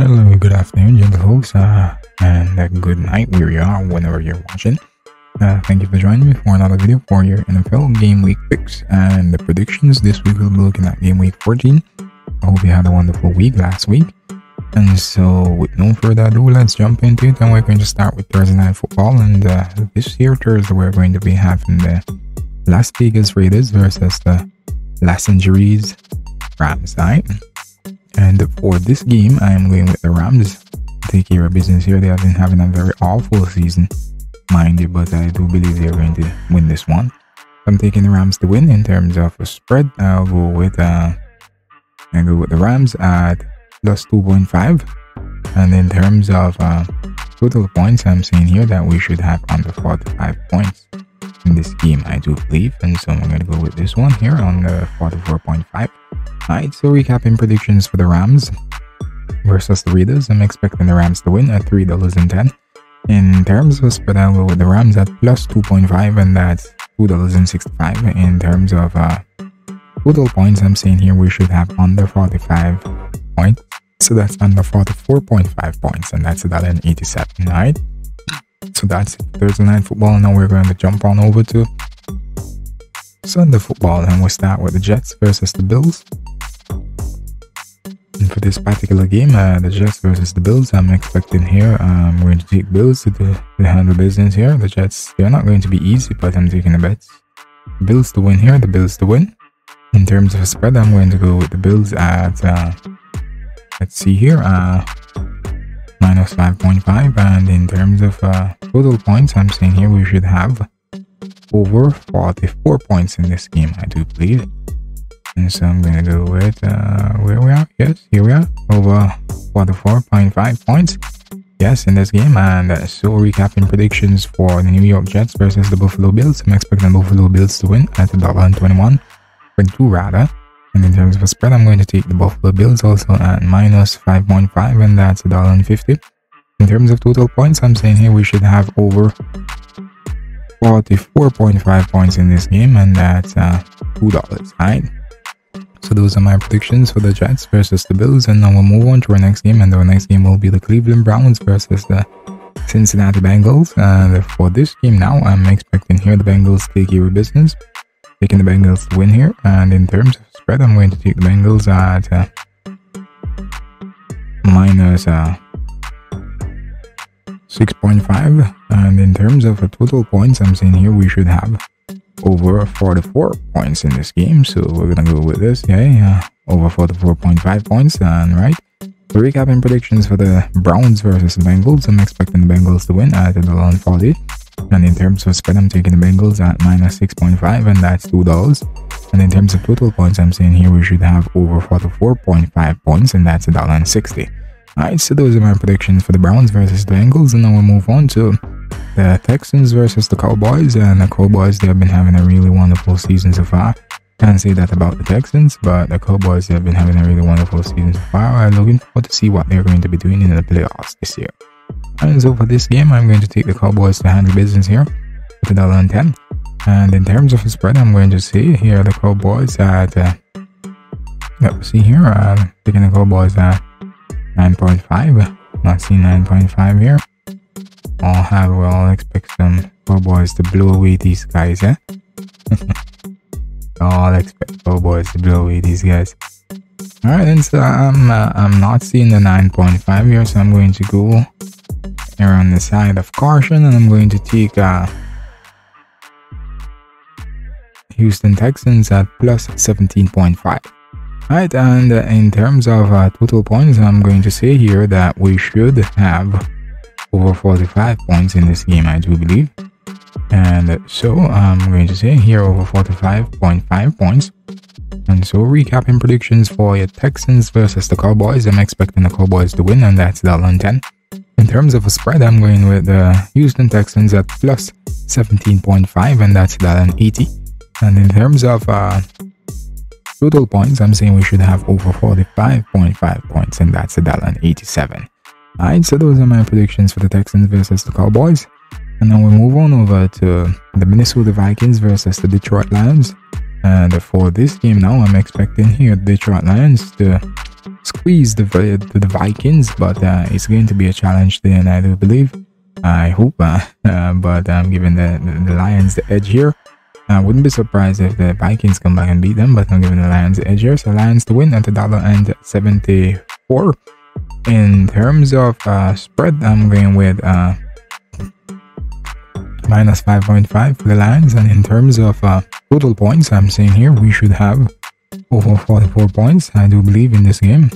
Hello, good afternoon, gentle hosts, and good night where you are, whenever you're watching. Thank you for joining me for another video for your NFL Game Week picks and the predictions. This week we'll be looking at Game Week 14. I hope you had a wonderful week last week. And so, with no further ado, let's jump into it. And we're going to start with Thursday Night Football. And this year, Thursday, we're going to be having the Las Vegas Raiders versus the Los Angeles Rams, right? And for this game, I am going with the Rams. Take care of business here. They have been having a very awful season, mind you, but I do believe they're going to win this one. I'm taking the Rams to win in terms of a spread. I'll go with the Rams at plus 2.5. And in terms of total points, I'm saying here that we should have under 45 points in this game, I do believe. And so I'm going to go with this one here on the 44.5. Alright, so recapping predictions for the Rams versus the Raiders. I'm expecting the Rams to win at $3.10. In terms of spread, I'll go with the Rams at plus 2.5, and that's $2.65. In terms of total points, I'm saying here we should have under 45 points. So that's under 44.5 points, and that's $1.87. Alright, so that's Thursday Night Football. Now we're going to jump on over to Sunday Football, and we'll start with the Jets versus the Bills. And for this particular game, the Jets versus the Bills, I'm expecting here, I'm going to take Bills to handle business here. The Jets, they're not going to be easy, but I'm taking the bets. Bills to win here, the Bills to win. In terms of spread, I'm going to go with the Bills at, let's see here, minus 5.5. And in terms of total points, I'm saying here we should have over 44 points in this game, I do believe. And so I'm going to go with, where we are, yes, here we are, over 44.5 points, yes, in this game. And so recapping predictions for the New York Jets versus the Buffalo Bills, I'm expecting the Buffalo Bills to win at $1.21.2 rather. And in terms of a spread, I'm going to take the Buffalo Bills also at minus 5.5, and that's $1.50. In terms of total points, I'm saying here we should have over 44.5 points in this game, and that's $2, right? So those are my predictions for the Jets versus the Bills, and now we'll move on to our next game, and our next game will be the Cleveland Browns versus the Cincinnati Bengals. And for this game now, I'm expecting here the Bengals to take care of business, taking the Bengals to win here. And in terms of spread, I'm going to take the Bengals at minus 6.5. And in terms of total points, I'm saying here we should have over 44 points in this game. So we're gonna go with this, over 44.5 points. And right, so recapping predictions for the Browns versus the Bengals, I'm expecting the Bengals to win at $1.40. And in terms of spread, I'm taking the Bengals at minus 6.5, and that's $2. And in terms of total points, I'm saying here we should have over 44.5 points, and that's $1.60. Alright, so those are my predictions for the Browns versus the Bengals, and now we'll move on to the Texans versus the Cowboys. And the Cowboys, they have been having a really wonderful season so far. Can't say that about the Texans, but the Cowboys, they have been having a really wonderful season so far. I'm looking forward to see what they're going to be doing in the playoffs this year. And so for this game, I'm going to take the Cowboys to handle business here at $1.10. And in terms of the spread, I'm going to see here the Cowboys at, see here, taking the Cowboys at 9.5. Not seeing 9.5 here. I'll expect some Cowboys to blow away these guys, I'll expect Cowboys to blow away these guys. Alright, and so I'm not seeing the 9.5 here, so I'm going to go here on the side of caution, and I'm going to take Houston Texans at plus 17.5. Alright, and in terms of total points, I'm going to say here that we should have over 45 points in this game, I do believe. And so I'm going to say here over 45.5 points. And so recapping predictions for your Texans versus the Cowboys, I'm expecting the Cowboys to win, and that's $1.10. In terms of a spread, I'm going with the Houston Texans at plus 17.5, and that's $1.80. And in terms of total points, I'm saying we should have over 45.5 points, and that's $1.87. Alright, so those are my predictions for the Texans versus the Cowboys. And now we move on over to the Minnesota Vikings versus the Detroit Lions. And for this game now, I'm expecting here the Detroit Lions to squeeze the Vikings, but it's going to be a challenge there, and I do believe, I hope, but I'm giving the Lions the edge here. I wouldn't be surprised if the Vikings come back and beat them, but I'm giving the Lions the edge here. So Lions to win at $1.74. In terms of spread, I'm going with minus 5.5 for the Lions, and in terms of total points, I'm saying here we should have over 44 points, I do believe, in this game.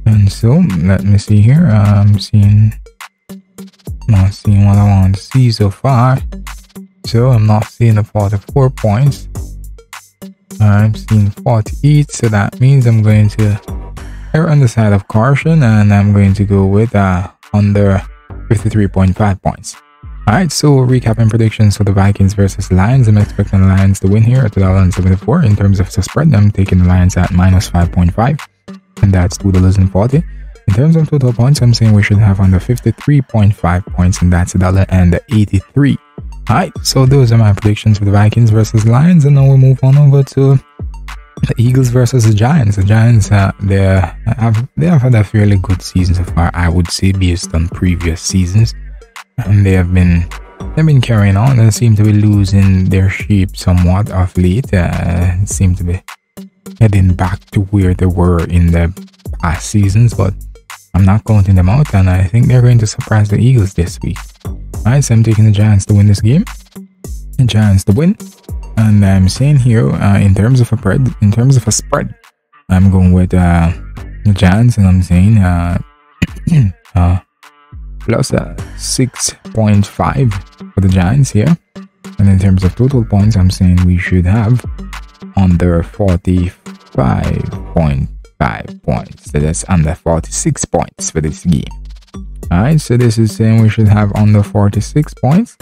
And so let me see here. I'm not seeing what I want to see so far, so I'm not seeing the 44 points. I'm seeing 48, so that means I'm going to err on the side of caution, and I'm going to go with under 53.5 points. Alright, so recapping predictions for the Vikings versus Lions. I'm expecting the Lions to win here at $1.74. In terms of the spread, I'm taking the Lions at minus 5.5, and that's $2.40. In terms of total points, I'm saying we should have under 53.5 points, and that's $1.83. Alright, so those are my predictions for the Vikings versus Lions, and now we'll move on over to the Eagles versus the Giants. The Giants, they have had a fairly good season so far, I would say, based on previous seasons. And they've been carrying on. They seem to be losing their shape somewhat of late. Seem to be heading back to where they were in the past seasons, but I'm not counting them out, and I think they're going to surprise the Eagles this week. Alright, so I'm taking the Giants to win this game. The Giants to win, and I'm saying here in terms of a spread, I'm going with the Giants, and I'm saying plus 6.5 for the Giants here. And in terms of total points, I'm saying we should have under 45.5 points. So that's under 46 points for this game. Alright, so this is saying we should have under 46 points.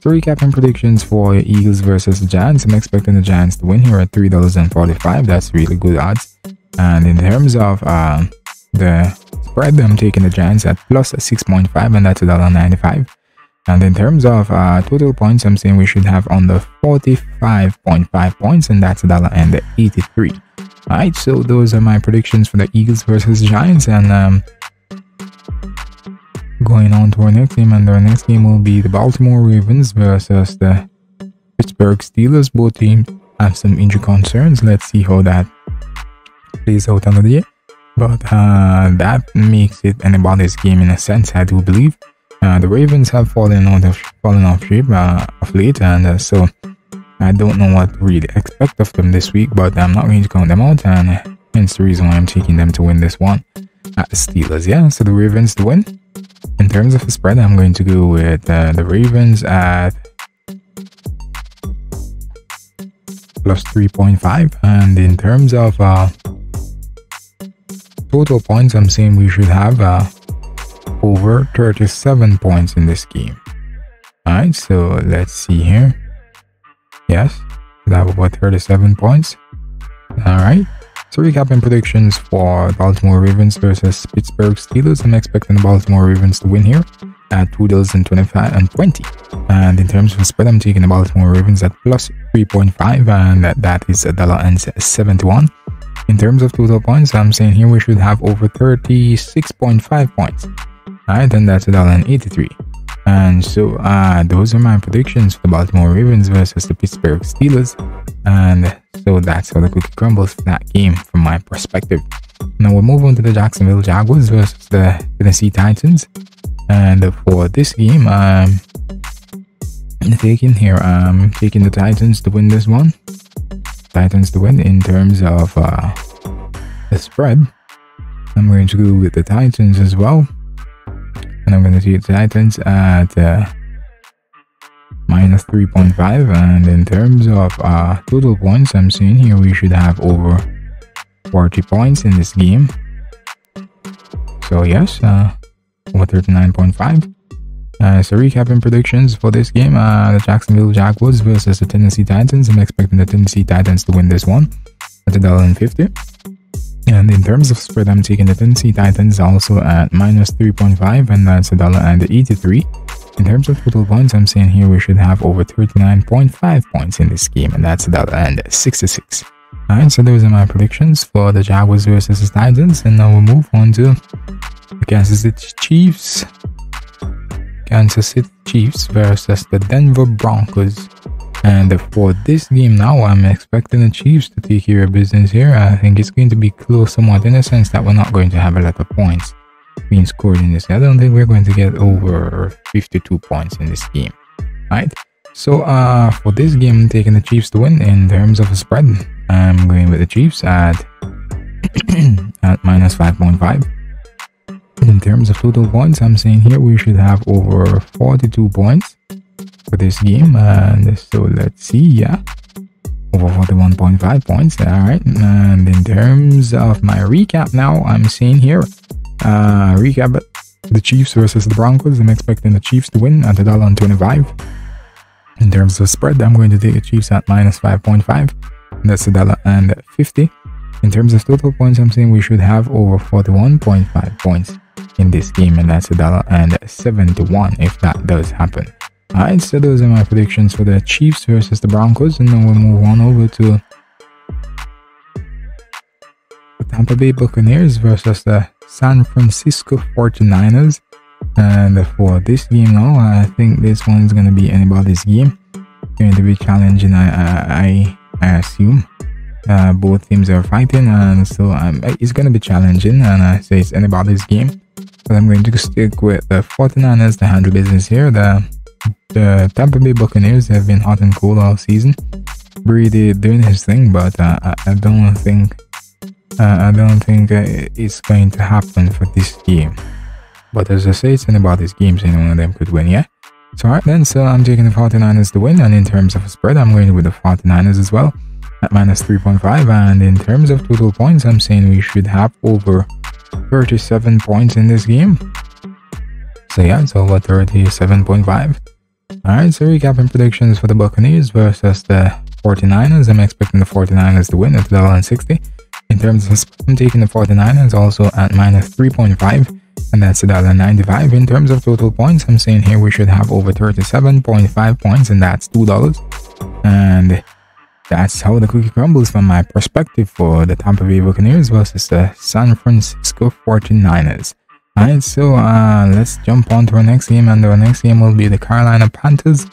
So recapping predictions for Eagles versus the Giants, I'm expecting the Giants to win here at $3.45. That's really good odds. And in terms of the spread, I'm taking the Giants at plus 6.5, and that's $1.95. And in terms of total points, I'm saying we should have under 45.5 points, and that's $1.83. Alright, so those are my predictions for the Eagles versus Giants, and going on to our next game, and our next game will be the Baltimore Ravens versus the Pittsburgh Steelers. Both teams have some injury concerns. Let's see how that plays out under the year. But that makes it anybody's game in a sense, I do believe. The Ravens have fallen off shape of late, and so I don't know what to really expect of them this week, but I'm not going to count them out, and hence the reason why I'm taking them to win this one at the Steelers. Yeah, so the Ravens to win. In terms of the spread, I'm going to go with the Ravens at plus 3.5, and in terms of total points, I'm saying we should have over 37 points in this game. Alright, so let's see here. Yes, we have about 37 points. Alright, so recapping predictions for Baltimore Ravens versus Pittsburgh Steelers. I'm expecting the Baltimore Ravens to win here at $2.25. And in terms of spread, I'm taking the Baltimore Ravens at plus 3.5, and that is $1.71. In terms of total points, I'm saying here we should have over 36.5 points. Alright, and that's $1.83. And so those are my predictions for the Baltimore Ravens versus the Pittsburgh Steelers. And so that's how the cookie crumbles for that game from my perspective. Now we'll move on to the Jacksonville Jaguars versus the Tennessee Titans. And for this game, I'm taking the Titans to win this one. Titans to win. In terms of the spread, I'm going to go with the Titans as well, and I'm going to take the Titans at minus 3.5. And in terms of total points, I'm seeing here we should have over 40 points in this game. So yes, over 39.5. So recapping predictions for this game, the Jacksonville Jaguars versus the Tennessee Titans. I'm expecting the Tennessee Titans to win this one at $1.50. And in terms of spread, I'm taking the Tennessee Titans also at minus 3.5, and that's $1.83. In terms of total points, I'm saying here we should have over 39.5 points in this game, and that's $1.66. Alright, so those are my predictions for the Jaguars versus the Titans, and now we'll move on to the Kansas City Chiefs. Kansas City Chiefs versus the Denver Broncos. And for this game now, I'm expecting the Chiefs to take care of business here. I think it's going to be close somewhat, in the sense that we're not going to have a lot of points being scored in this. I don't think we're going to get over 52 points in this game. Alright, so for this game, I'm taking the Chiefs to win. In terms of a spread, I'm going with the Chiefs at minus 5.5. In terms of total points, I'm saying here we should have over 42 points for this game. And so let's see, yeah, over 41.5 points. All right, and in terms of my recap now, I'm saying here recap the Chiefs versus the Broncos. I'm expecting the Chiefs to win at $1.25. In terms of spread, I'm going to take the Chiefs at minus 5.5. That's $1.50. In terms of total points, I'm saying we should have over 41.5 points in this game, and that's $1.71 if that does happen. Alright, so those are my predictions for the Chiefs versus the Broncos, and then we'll move on over to the Tampa Bay Buccaneers versus the San Francisco 49ers. And for this game now, I think this one is going to be anybody's game. Going to be challenging, I assume. Both teams are fighting, and so it's going to be challenging, and I say it's anybody's game. But I'm going to stick with the 49ers to handle business here. The Tampa Bay Buccaneers have been hot and cold all season. Brady doing his thing, but I don't think it's going to happen for this game. But as I say, it's anybody's game, so any one of them could win, yeah? So alright then, so I'm taking the 49ers to win, and in terms of a spread, I'm going with the 49ers as well at minus 3.5. And in terms of total points, I'm saying we should have over 37 points in this game. So yeah, it's over 37.5. Alright, so recapping predictions for the Buccaneers versus the 49ers. I'm expecting the 49ers to win at $1.60. In terms of spread, I'm taking the 49ers also at minus 3.5. And that's $1.95. In terms of total points, I'm saying here we should have over 37.5 points, and that's $2. And that's how the cookie crumbles from my perspective for the Tampa Bay Buccaneers versus the San Francisco 49ers. Alright, so let's jump on to our next game, and our next game will be the Carolina Panthers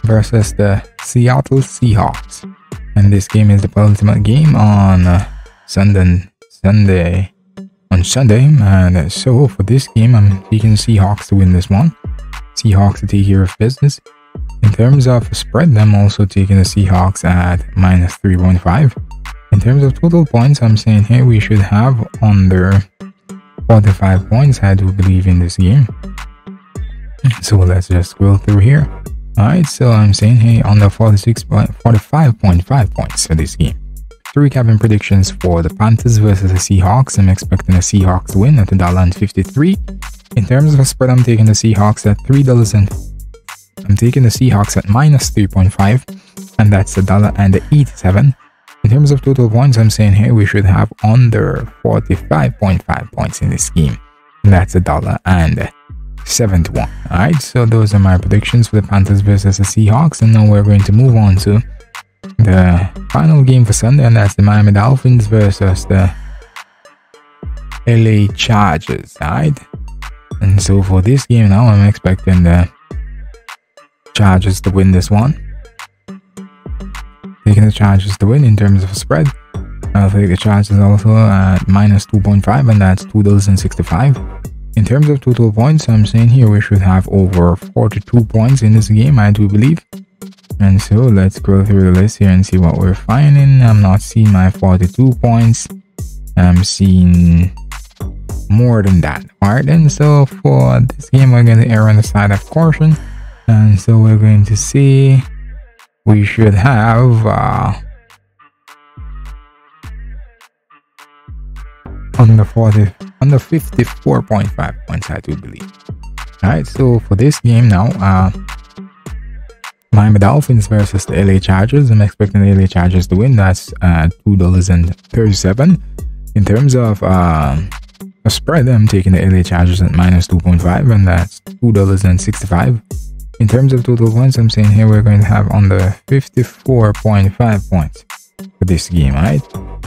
versus the Seattle Seahawks. And this game is the penultimate game on Sunday. And so for this game, I'm taking Seahawks to win this one. Seahawks to take care of business. In terms of spread, I'm also taking the Seahawks at minus 3.5. In terms of total points, I'm saying here we should have under 45 points, I do believe, in this game. So let's just scroll through here. Alright, so I'm saying here under 45.5 points for this game. To recap predictions for the Panthers versus the Seahawks, I'm expecting the Seahawks to win at $1.53. In terms of a spread, I'm taking the Seahawks at $3, and I'm taking the Seahawks at minus 3.5, and that's $1.87. In terms of total points, I'm saying here we should have under 45.5 points in this game, and that's $1.71. Alright, so those are my predictions for the Panthers versus the Seahawks, and now we're going to move on to the final game for Sunday, and that's the Miami Dolphins versus the LA Chargers. Alright, and so for this game now, I'm expecting the Chargers to win this one. Taking the Chargers to win. In terms of spread, I'll take the Chargers also at minus 2.5, and that's $2.65. In terms of total points, I'm saying here we should have over 42 points in this game, I do believe. And so let's go through the list here and see what we're finding. I'm not seeing my 42 points. I'm seeing more than that. Alright, and so for this game, we're going to err on the side of caution. And so we're going to see we should have under 54.5 points, I do believe. Alright, so for this game now, Miami Dolphins versus the LA Chargers. I'm expecting the LA Chargers to win. That's $2.37. In terms of a spread, I'm taking the LA Chargers at minus 2.5, and that's $2.65. In terms of total points, I'm saying here we're going to have under 54.5 points for this game, alright?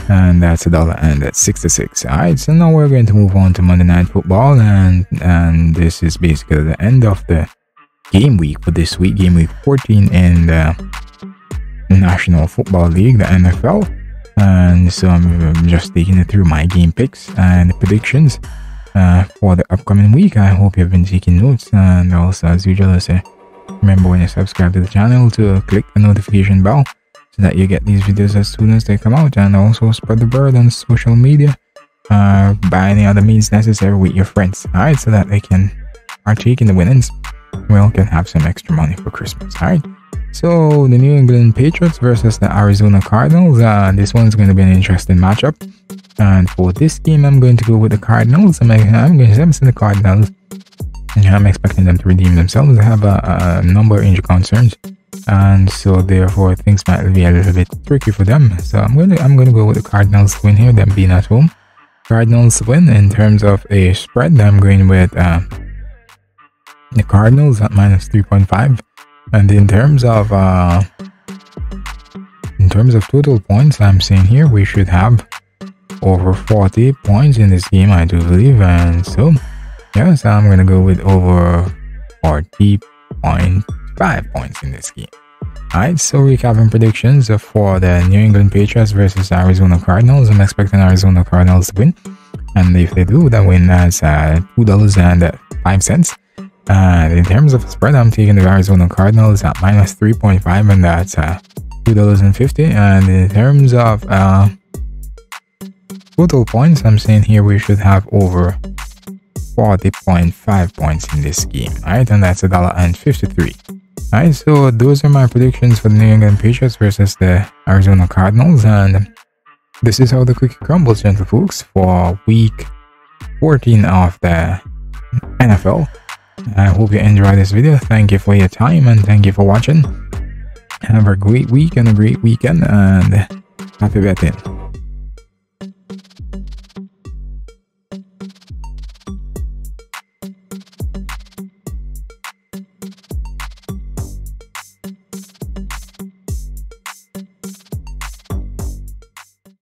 And that's $1 and that's 66. Alright, so now we're going to move on to Monday Night Football, and this is basically the end of the game week for this week, game week 14 in the National Football League, the NFL. And so I'm just taking it through my game picks and predictions for the upcoming week. I hope you've been taking notes, and also, as usual, remember when you subscribe to the channel to click the notification bell so that you get these videos as soon as they come out, and also spread the word on social media by any other means necessary with your friends, alright, so that they can partake in the winnings. Well, can have some extra money for Christmas, alright? So the New England Patriots versus the Arizona Cardinals. This one's going to be an interesting matchup, and for this game I'm going to go with the Cardinals. I'm going to say the Cardinals. I'm expecting them to redeem themselves. They have a number of injury concerns, and so therefore things might be a little bit tricky for them. So I'm going to go with the Cardinals to win here, them being at home. Cardinals win. In terms of a spread, I'm going with the Cardinals at minus 3.5. And in terms of total points, I'm saying here we should have over 40 points in this game, I do believe. And so yes, I'm gonna go with over 40.5 points in this game. Alright, so recapping predictions for the New England Patriots versus Arizona Cardinals. I'm expecting Arizona Cardinals to win, and if they do, that win that's $2.05. In terms of spread, I'm taking the Arizona Cardinals at minus 3.5, and that's $2.50. And in terms of total points, I'm saying here we should have over 40.5 points in this game, alright, and that's $1.53. Alright, so those are my predictions for the New England Patriots versus the Arizona Cardinals, and this is how the cookie crumbles, gentle folks, for week 14 of the NFL. I hope you enjoyed this video. Thank you for your time, and thank you for watching. Have a great week and a great weekend, and happy betting.